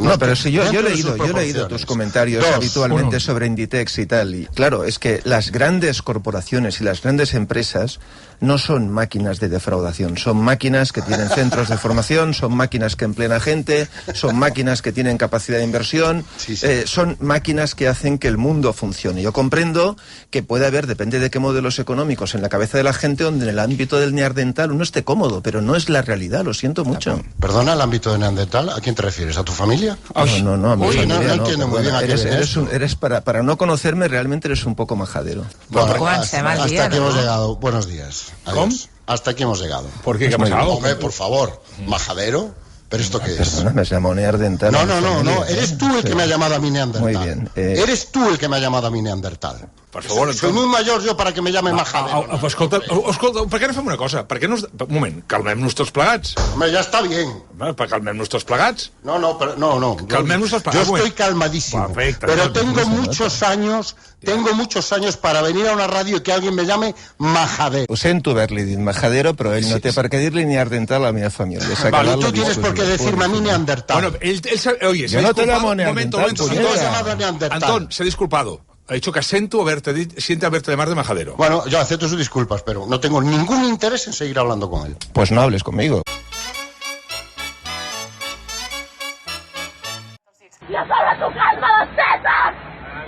No, pero si yo he leído tus comentarios habitualmente sobre Inditex y tal, y claro, es que las grandes corporaciones y las grandes empresas no son máquinas de defraudación, son máquinas que tienen centros de formación, son máquinas que emplean a gente, son máquinas que tienen capacidad de inversión, son máquinas que hacen que el mundo funcione. Yo comprendo que puede haber, depende de qué modelos económicos, en la cabeza de la gente donde en el ámbito del neandertal uno esté cómodo, pero no es la realidad, lo siento mucho. Perdona, el ámbito de neandertal, ¿a quién te refieres? ¿A tu familia? No, a mi familia no entiendo muy bien a qué eres para no conocerme, realmente eres un poco majadero. Bueno, hasta aquí hemos llegado. Buenos días. Adiós. Hasta aquí hemos llegado. ¿Por qué? ¿Qué ha pasado? Hombre, por favor, majadero. ¿Pero esto qué es? Perdona, me has llamado neandertal. No, eres tú el que me ha llamado a mi neandertal. Muy bien. Eres tú el que me ha llamado a mi neandertal. Per favor, soy muy mayor jo para que me llame majadero. Escolta, per què no fem una cosa? Per què no... Un moment, calmem-nos tots plegats. Hombre, ya está bien. Calmem-nos tots plegats. No. Calmem-nos tots plegats. Yo estoy calmadísimo. Perfecte. Pero tengo muchos años para venir a una radio y que alguien me llame majadero. Ho sento haver-li dit majadero, però ell no té per què dir-li neandertal a la meva família. Vale, tú tienes por qué decirme a mí neandertal. Bueno, oye, yo no te llamo neandertal. Antón, se ha disculpado. Ha dicho que siente haberte llamado de majadero. Bueno, yo acepto sus disculpas, pero no tengo ningún interés en seguir hablando con él. Pues no hables conmigo.